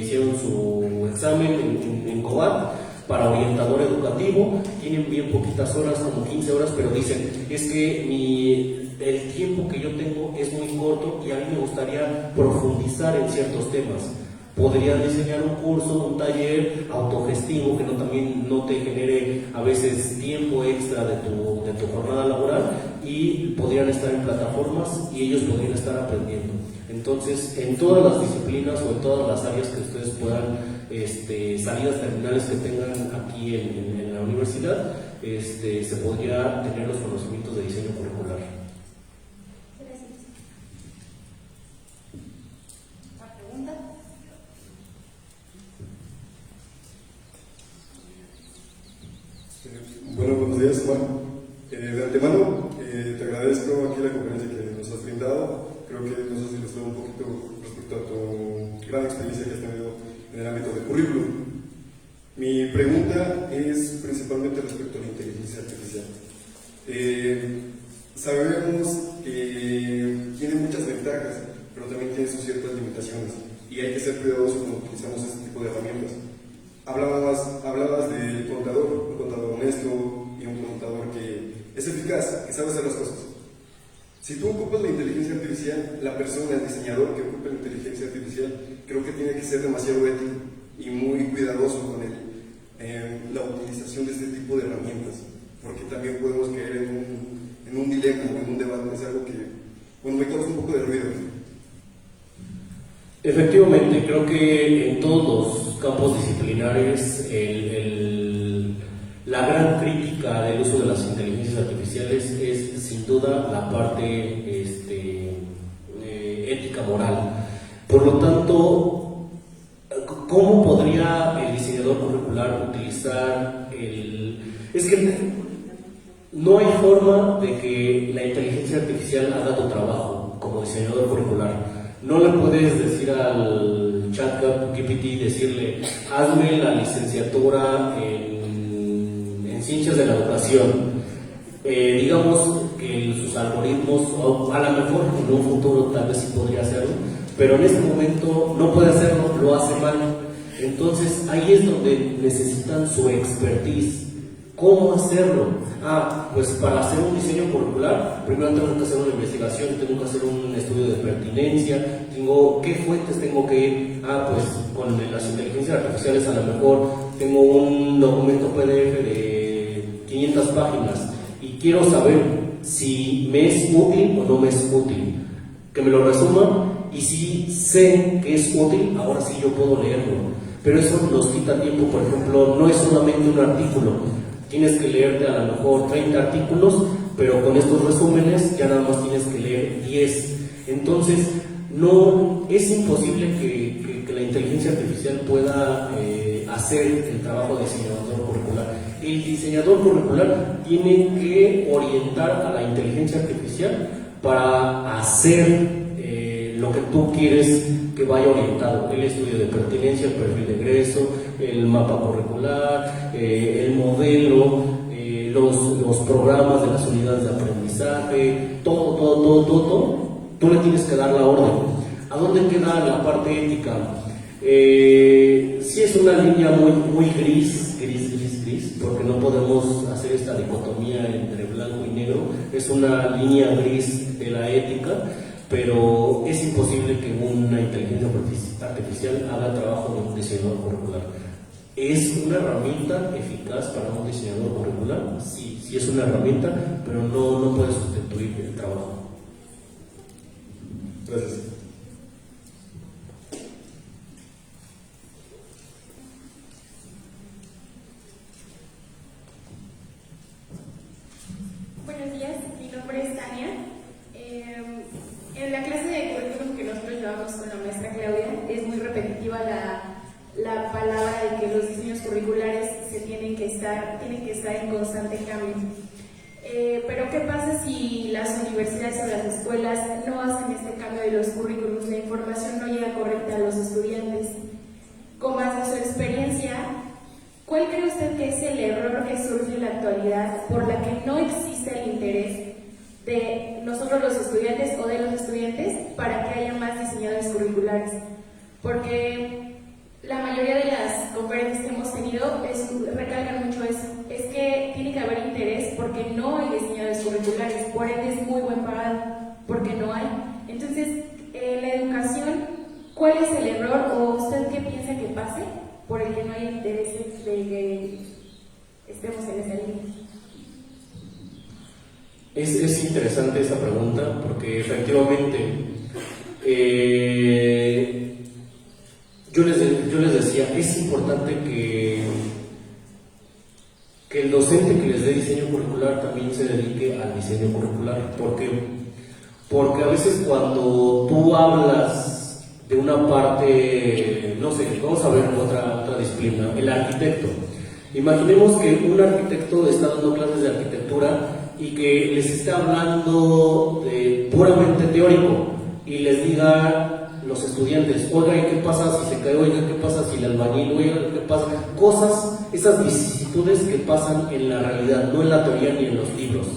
hicieron su examen en COBAT para orientador educativo, tienen bien poquitas horas, como 15 horas, pero dicen, es que el tiempo que yo tengo es muy corto y a mí me gustaría profundizar en ciertos temas. Podrías diseñar un curso, un taller autogestivo que también no te genere a veces tiempo extra de tu jornada laboral, y podrían estar en plataformas y ellos podrían estar aprendiendo. Entonces, en todas las disciplinas o en todas las áreas que ustedes puedan, salidas terminales que tengan aquí en la universidad, se podría tener los conocimientos de diseño curricular. Gracias. ¿Otra pregunta? Bueno, buenos días, Juan. De antemano, te agradezco aquí la conferencia que nos has brindado. Creo que nos has ilustrado un poquito respecto a tu gran experiencia que has tenido en el ámbito del currículum. Mi pregunta es principalmente respecto a la inteligencia artificial. Sabemos que tiene muchas ventajas, pero también tiene sus ciertas limitaciones, y hay que ser cuidadosos cuando utilizamos este tipo de herramientas. Hablabas del contador, un contador honesto y un contador que es eficaz, que sabe hacer las cosas. Si tú ocupas la inteligencia artificial, la persona, el diseñador que ocupa la inteligencia artificial, creo que tiene que ser demasiado ético y muy cuidadoso con la utilización de este tipo de herramientas, porque también podemos caer en un dilema, en un debate. Es algo que, bueno, me causa un poco de ruido. Efectivamente, creo que en todos los campos disciplinares la gran crítica del uso de las inteligencias artificiales es sin duda la parte ética moral. Por lo tanto, ¿cómo podría el diseñador curricular utilizar es que no hay forma de que la inteligencia artificial haga tu trabajo como diseñador curricular. No le puedes decir al chat GPT, decirle, hazme la licenciatura en ciencias de la educación. Digamos que sus algoritmos, o a lo mejor en un futuro tal vez sí podría hacerlo, pero en este momento no puede hacerlo, lo hace mal. Entonces ahí es donde necesitan su expertise. ¿Cómo hacerlo? Pues para hacer un diseño curricular, primero tengo que hacer una investigación, tengo que hacer un estudio de pertinencia, ¿qué fuentes tengo que ir? Pues con las inteligencias artificiales a lo mejor tengo un documento PDF de 500 páginas y quiero saber si me es útil o no me es útil. Que me lo resuma, y si sé que es útil, ahora sí yo puedo leerlo. Pero eso nos quita tiempo. Por ejemplo, no es solamente un artículo. Tienes que leerte a lo mejor 30 artículos, pero con estos resúmenes ya nada más tienes que leer 10. Entonces, no es imposible que la inteligencia artificial pueda hacer el trabajo de diseñador curricular. El diseñador curricular tiene que orientar a la inteligencia artificial para hacer lo que tú quieres que vaya orientado: el estudio de pertinencia, el perfil de egreso, el mapa curricular, el modelo, los programas de las unidades de aprendizaje, todo. Tú le tienes que dar la orden. ¿A dónde queda la parte ética? Sí, es una línea muy gris, porque no podemos hacer esta dicotomía entre blanco y negro. Es una línea gris de la ética, pero es imposible que una inteligencia artificial haga el trabajo de un diseñador curricular. ¿Es una herramienta eficaz para un diseñador curricular? Sí es una herramienta, pero no puede sustituir el trabajo. Gracias. Buenos días, mi nombre es Tania. En la clase de currículum que nosotros llevamos con la maestra Claudia, es muy repetitiva la palabra de que los diseños curriculares tienen que estar en constante cambio. Pero ¿qué pasa si las universidades o las escuelas no hacen este cambio de los currículums? La información no llega correcta a los estudiantes. Con base a su experiencia, ¿cuál cree usted que es el error que surge en la actualidad por la que no existe el interés de nosotros los estudiantes o de los estudiantes para que haya más diseñadores curriculares? Porque la mayoría de las conferencias que hemos tenido recalcan mucho eso, es que tiene que haber interés porque no hay diseñadores curriculares, por ende es muy buen pagado, porque no hay. Entonces, la educación, ¿cuál es el error o usted qué piensa que pase por el que no hay interés de que estemos en esa línea? Es interesante esa pregunta porque efectivamente yo les decía, es importante que el docente que les dé diseño curricular también se dedique al diseño curricular. ¿Por qué? Porque a veces cuando tú hablas de una parte, no sé, vamos a ver otra disciplina, el arquitecto. Imaginemos que un arquitecto está dando clases de arquitectura y que les está hablando de puramente teórico y les diga los estudiantes, oiga, ¿y qué pasa si se cae? Oiga, ¿qué pasa si el albañil? Oiga, ¿qué pasa? Cosas, esas vicisitudes que pasan en la realidad, no en la teoría ni en los libros.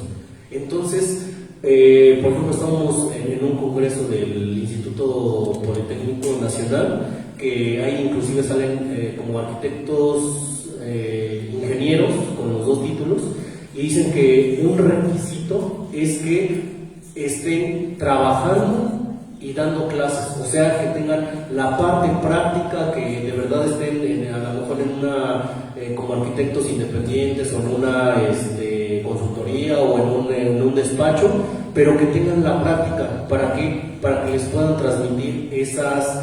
Entonces, por ejemplo, estamos en un congreso del Instituto Politécnico Nacional, que ahí inclusive salen como arquitectos, ingenieros con los dos títulos, y dicen que un requisito es que estén trabajando y dando clases, o sea, que tengan la parte práctica, que de verdad estén a lo mejor en una, como arquitectos independientes o en una consultoría o en un despacho, pero que tengan la práctica, ¿para qué? Para que les puedan transmitir esas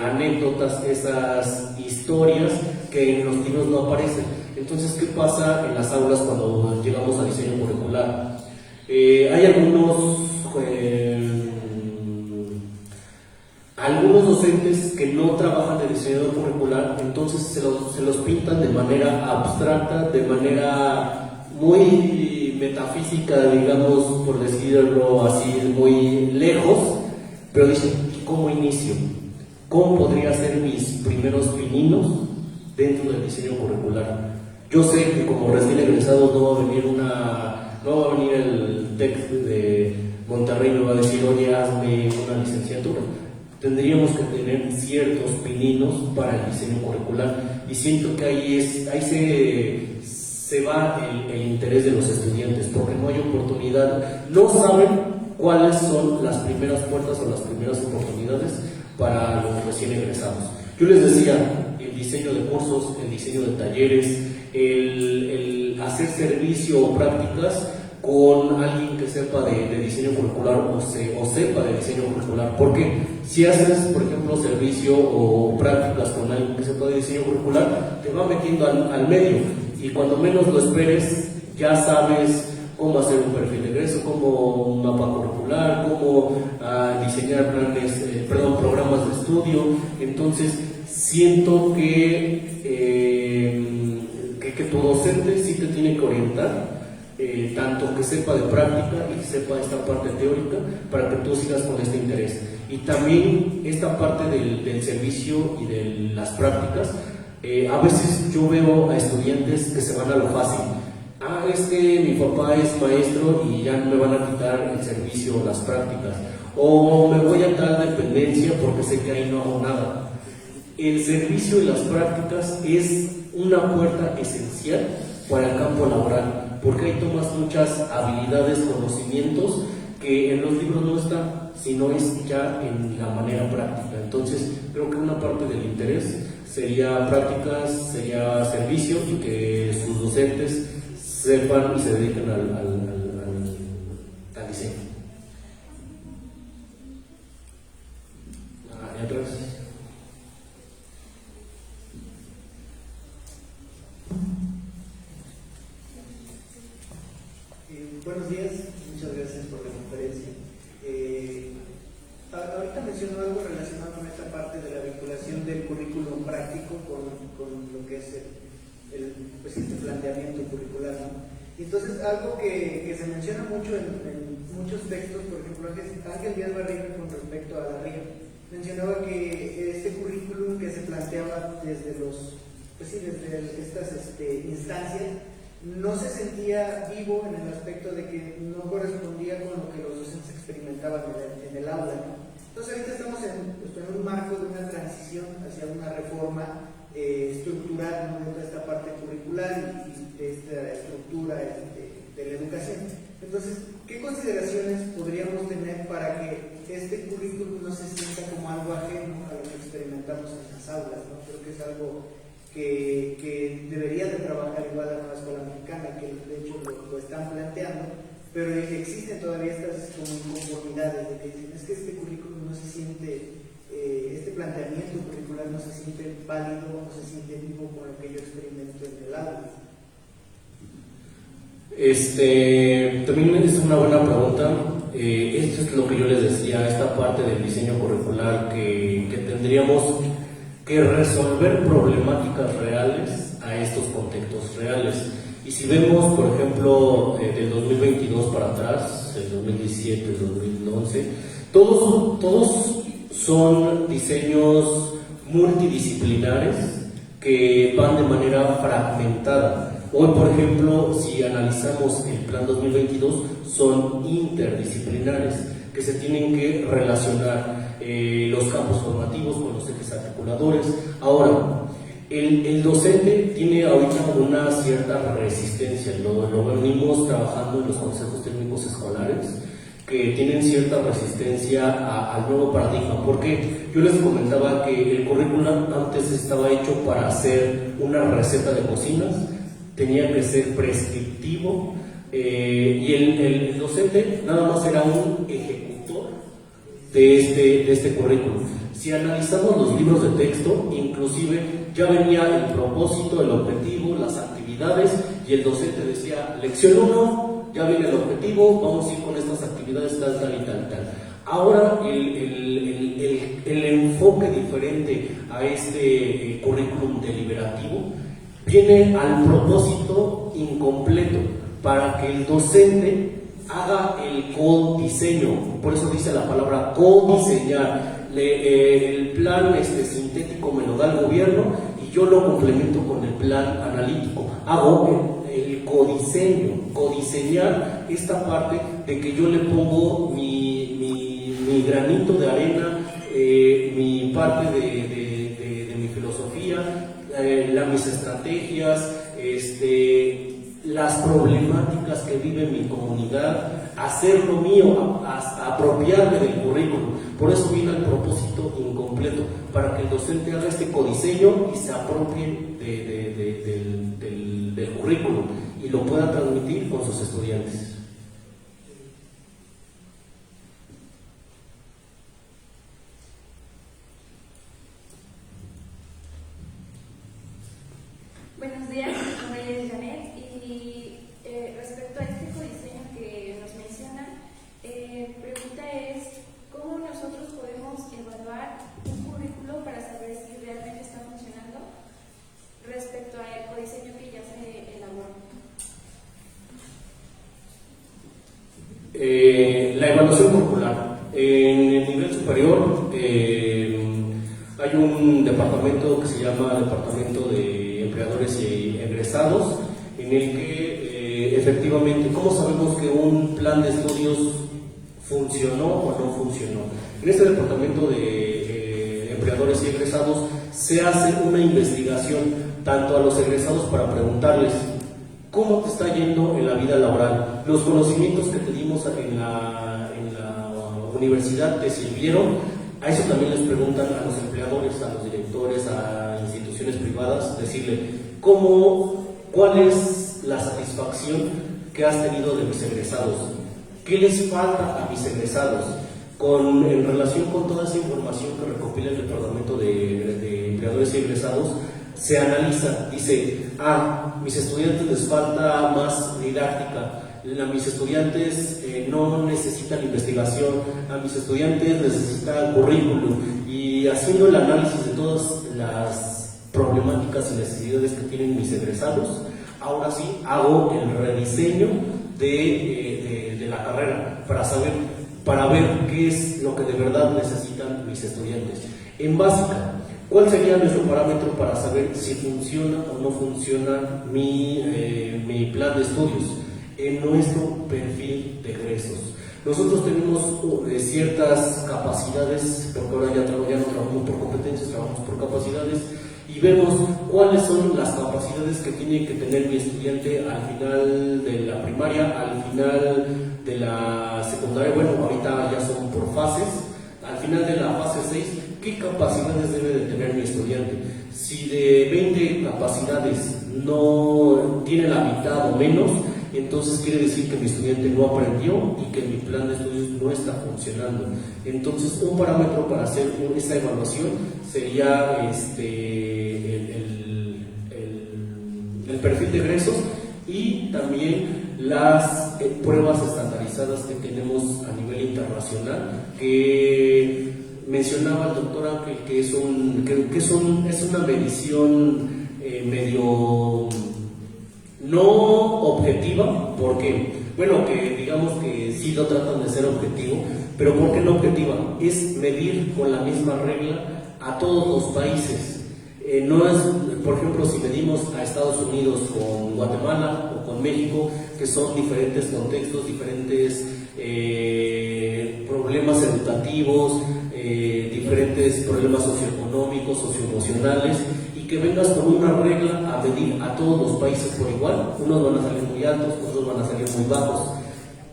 anécdotas, esas historias que en los libros no aparecen. Entonces, ¿qué pasa en las aulas cuando llegamos a diseño curricular? Hay algunos docentes que no trabajan de diseñador curricular, entonces se los pintan de manera abstracta, de manera muy metafísica, digamos, por decirlo así, muy lejos, pero dicen, ¿cómo inicio? ¿Cómo podría ser mis primeros pininos dentro del diseño curricular? Yo sé que como recién egresado no va a venir el TEC de Monterrey y me va a decir, oye, hazme una licenciatura. Tendríamos que tener ciertos pininos para el diseño curricular, y siento que ahí se va el interés de los estudiantes, porque no hay oportunidad, no saben cuáles son las primeras puertas o las primeras oportunidades para los recién egresados. Yo les decía, el diseño de cursos, el diseño de talleres, el hacer servicio o prácticas con alguien que sepa de diseño curricular o sepa de diseño curricular, porque si haces, por ejemplo, servicio o prácticas con alguien que sepa de diseño curricular, te va metiendo al medio, y cuando menos lo esperes ya sabes cómo hacer un perfil de egreso, cómo un mapa curricular, cómo diseñar programas de estudio. Entonces siento que tu docente sí te tiene que orientar, tanto que sepa de práctica y que sepa esta parte teórica, para que tú sigas con este interés. Y también esta parte del servicio y de las prácticas, a veces yo veo a estudiantes que se van a lo fácil. Es que mi papá es maestro y ya no me van a quitar el servicio o las prácticas, o me voy a tal dependencia porque sé que ahí no hago nada. El servicio y las prácticas es una puerta esencial para el campo laboral, porque ahí tomas muchas habilidades, conocimientos que en los libros no están, sino es ya en la manera práctica. Entonces creo que una parte del interés sería prácticas, sería servicio, y que sus docentes sepan y se dediquen al diseño. ¿Y atrás? Buenos días, muchas gracias por la conferencia. Ahorita mencionó algo relacionado con esta parte de la vinculación del currículum práctico con lo que es este planteamiento curricular, ¿no? Y entonces algo que se menciona mucho en muchos textos, por ejemplo Ángel Díaz Barriga con respecto a la RIA, mencionaba que este currículum que se planteaba desde desde estas instancias no se sentía vivo en el aspecto de que no correspondía con lo que los docentes experimentaban en el aula, ¿no? Entonces ahorita estamos en un marco de una transición hacia una reforma estructural, ¿no?, de toda esta parte curricular y de esta estructura de la educación. Entonces, ¿qué consideraciones podríamos tener para que este currículum no se sienta como algo ajeno a lo que experimentamos en las aulas, ¿no? Creo que es algo que debería de trabajar igual la nueva escuela mexicana, que de hecho lo están planteando, pero existen todavía estas como inconformidades de que dicen, es que este currículum no se siente, este planteamiento curricular no se siente válido, no se siente vivo con lo que yo experimento en el aula. También es una buena pregunta. Esto es lo que yo les decía, esta parte del diseño curricular que tendríamos que resolver problemáticas reales a estos contextos reales. Y si vemos, por ejemplo, del 2022 para atrás, el 2017, el 2011, todos son diseños multidisciplinares que van de manera fragmentada. Hoy, por ejemplo, si analizamos el Plan 2022, son interdisciplinares, que se tienen que relacionar los campos formativos con los ejes articuladores. Ahora, el docente tiene ahorita una cierta resistencia, lo venimos trabajando en los consejos técnicos escolares, que tienen cierta resistencia al nuevo paradigma, porque yo les comentaba que el currículum antes estaba hecho para hacer una receta de cocinas, tenía que ser prescriptivo, y el docente nada más era un ejecutor de este currículum. Si analizamos los libros de texto, inclusive ya venía el propósito, el objetivo, las actividades, y el docente decía, lección 1, ya viene el objetivo, vamos a ir con estas actividades tal y tal. Ahora el enfoque diferente a este currículum deliberativo viene al propósito incompleto, para que el docente haga el codiseño. Por eso dice la palabra codiseñar. El plan sintético me lo da el gobierno y yo lo complemento con el plan analítico. Hago el codiseño, codiseñar esta parte de que yo le pongo mi granito de arena, mi parte de mi filosofía, mis estrategias, las problemáticas que vive mi comunidad, hacerlo mío, apropiarme del currículum. Por eso viene el propósito incompleto, para que el docente haga este codiseño y se apropie del currículum y lo pueda transmitir con sus estudiantes. Buenos días, mi nombre es Janet y respecto a este codiseño que nos mencionan, pregunta es ¿cómo nosotros podemos evaluar un currículo para saber si realmente está funcionando respecto al codiseño que ya se elaboró? La evaluación curricular. En el nivel superior hay un departamento que se llama Departamento de Empleadores y Egresados, en el que efectivamente, ¿cómo sabemos que un plan de estudios funcionó o no funcionó? En este departamento de empleadores y egresados se hace una investigación tanto a los egresados para preguntarles ¿cómo te está yendo en la vida laboral? ¿Los conocimientos que te dimos en la universidad te sirvieron? A eso también les preguntan a los empleadores, a los directores, a instituciones privadas, decirle ¿cuál es la satisfacción que has tenido de mis egresados? ¿Qué les falta a mis egresados? En relación con toda esa información que recopila el Departamento de Empleadores y Egresados, se analiza, dice, mis estudiantes les falta más didáctica, a mis estudiantes no necesitan investigación, a mis estudiantes necesitan currículum, y haciendo el análisis de todas las problemáticas y necesidades que tienen mis egresados, ahora sí hago el rediseño de la carrera para ver qué es lo que de verdad necesitan mis estudiantes. En básica, ¿cuál sería nuestro parámetro para saber si funciona o no funciona mi plan de estudios? En nuestro perfil de egresos. Nosotros tenemos ciertas capacidades, porque ahora ya no trabajamos por competencias, trabajamos por capacidades, y vemos cuáles son las capacidades que tiene que tener mi estudiante al final de la primaria, al final de la secundaria. Bueno, ahorita ya son por fases. Al final de la fase 6, ¿qué capacidades debe de tener mi estudiante? Si de 20 capacidades no tiene la mitad o menos, entonces quiere decir que mi estudiante no aprendió y que mi plan de estudios no está funcionando. Entonces, un parámetro para hacer esta evaluación sería el perfil de egresos y también las pruebas estandarizadas que tenemos a nivel internacional, que mencionaba el doctor Ángel que es una medición medio no objetiva, porque, bueno, que digamos que sí lo tratan de ser objetivo, pero ¿por qué no objetiva? Es medir con la misma regla a todos los países. No es, por ejemplo, si medimos a Estados Unidos con Guatemala o con México, que son diferentes contextos, diferentes problemas educativos, diferentes problemas socioeconómicos, socioemocionales, y que vengas con una regla a medir a todos los países por igual. Unos van a salir muy altos, otros van a salir muy bajos.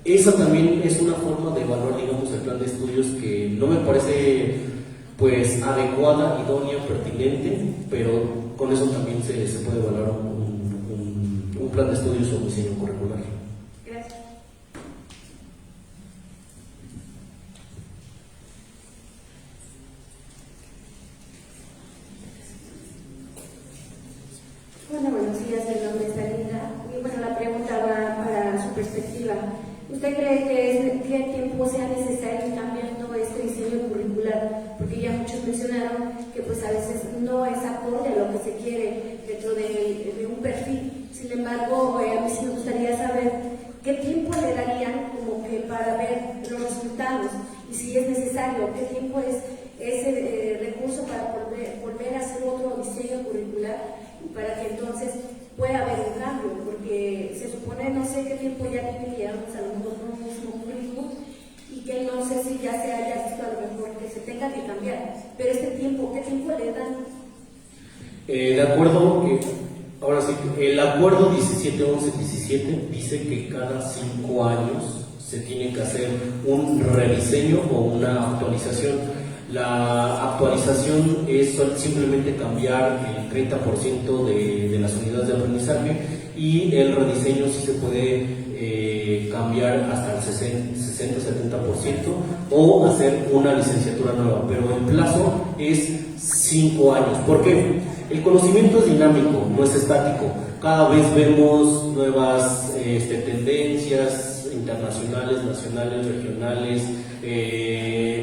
Esa también es una forma de evaluar, digamos, el plan de estudios que no me parece pues adecuada, idónea, pertinente, pero con eso también se puede evaluar un plan de estudios o un diseño curricular. Gracias. Bueno, buenos días, mi nombre es Dalila. Y bueno, la pregunta va para su perspectiva. ¿Usted cree que tiempo sea necesario ir cambiando este diseño curricular? Porque ya muchos mencionaron que pues a veces no es acorde a lo que se quiere dentro de un perfil. Sin embargo, a mí sí me gustaría saber qué tiempo le darían como que para ver los resultados y si es necesario, qué tiempo es ese recurso para volver a hacer otro diseño curricular y para que entonces pueda haber un cambio, porque se supone, no sé qué tiempo ya tiene que llevarnos a lo mejor un mismo currículum y que no sé si ya se haya visto a lo mejor que se tenga que cambiar, pero este tiempo, ¿qué tiempo le dan? De acuerdo, ahora sí, el acuerdo 1711-17 dice que cada 5 años se tiene que hacer un rediseño o una actualización. La actualización es simplemente cambiar el 30% de las unidades de aprendizaje, y el rediseño sí se puede cambiar hasta el 60-70% o hacer una licenciatura nueva, pero el plazo es 5 años. ¿Por qué? El conocimiento es dinámico, no es estático. Cada vez vemos nuevas tendencias internacionales, nacionales, regionales,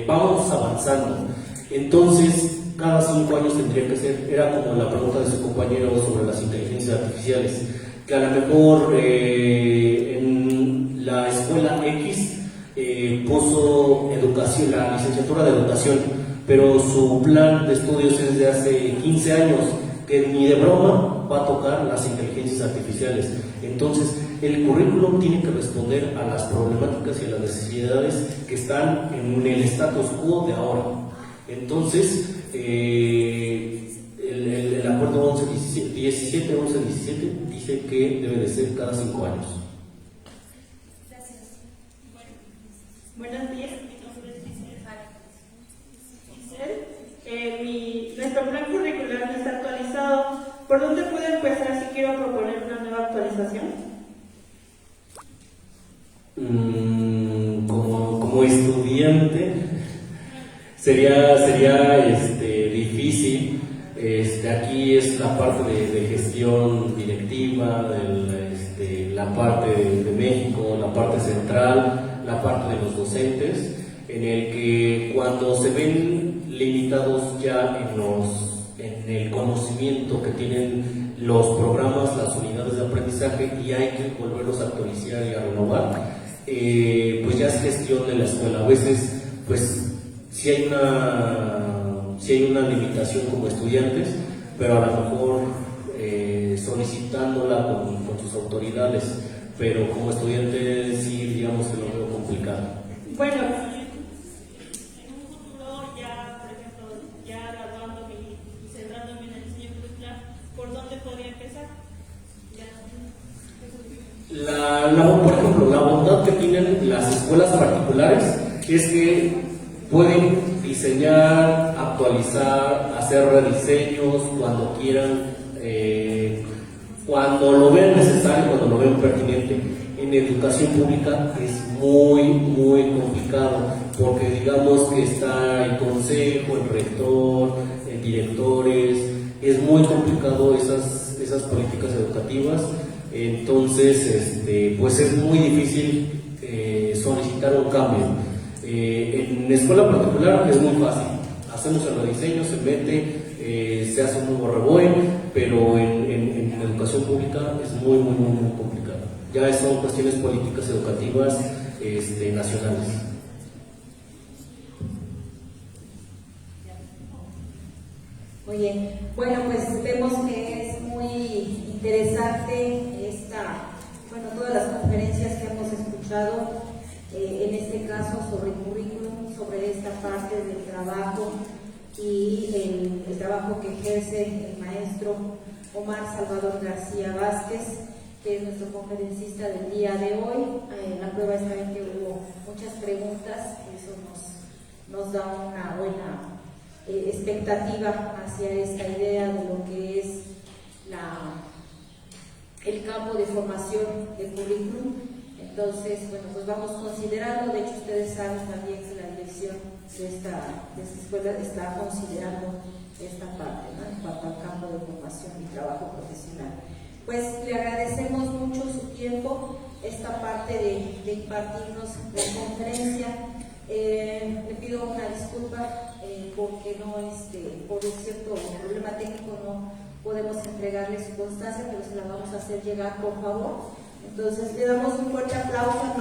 vamos avanzando. Entonces, cada 5 años tendría que ser, era como la pregunta de su compañero sobre las inteligencias artificiales, que a lo mejor en la escuela X puso educación, la licenciatura de educación, pero su plan de estudios es de hace 15 años, que ni de broma va a tocar las inteligencias artificiales. Entonces, el currículum tiene que responder a las problemáticas y a las necesidades que están en el status quo de ahora. Entonces, el acuerdo 11-17 dice que debe de ser cada 5 años. Gracias. Buenos días, mi nombre es Giselle. Nuestro plan curricular no está actualizado. ¿Por dónde puedo empezar si quiero proponer una nueva actualización? Como estudiante sería difícil. Aquí es la parte de gestión directiva, la parte de México, la parte central, la parte de los docentes, en el que cuando se ven limitados ya en en el conocimiento que tienen los programas, las unidades de aprendizaje, y hay que volverlos a actualizar y a renovar, pues ya es gestión de la escuela. A veces, pues, sí hay una limitación como estudiantes, pero a lo mejor solicitándola con sus autoridades, pero como estudiante sí, digamos que lo veo complicado. Bueno, en un futuro ya, por ejemplo, ya graduándome y centrándome en el diseño curricular, ¿por dónde podría empezar? Por ejemplo, la bondad que tienen las escuelas particulares es que pueden diseñar, actualizar, hacer rediseños cuando quieran, cuando lo vean necesario, cuando lo vean pertinente. En educación pública es muy complicado, porque digamos que está el consejo, el rector, directores, es muy complicado esas políticas educativas. Entonces, pues es muy difícil solicitar un cambio. En escuela particular es muy fácil, hacemos el rediseño, se mete, se hace un nuevo REBOE, pero en educación pública es muy complicado. Ya son cuestiones políticas educativas nacionales. Muy bien, bueno, pues vemos que es muy interesante todas las conferencias que hemos escuchado, en este caso sobre el currículum, sobre esta parte del trabajo y el trabajo que ejerce el maestro Omar Salvador García Vázquez, que es nuestro conferencista del día de hoy. La prueba está en que hubo muchas preguntas, eso nos da una buena expectativa hacia esta idea de lo que es el campo de formación del currículum. Entonces, bueno, pues vamos considerando. De hecho, ustedes saben también que la dirección de esta escuela está considerando esta parte, ¿no?, en cuanto al campo de formación y trabajo profesional. Pues le agradecemos mucho su tiempo, esta parte de impartirnos la conferencia. Le pido una disculpa porque por cierto problema técnico no podemos entregarle su constancia, pero se la vamos a hacer llegar, por favor. Entonces le damos un fuerte aplauso al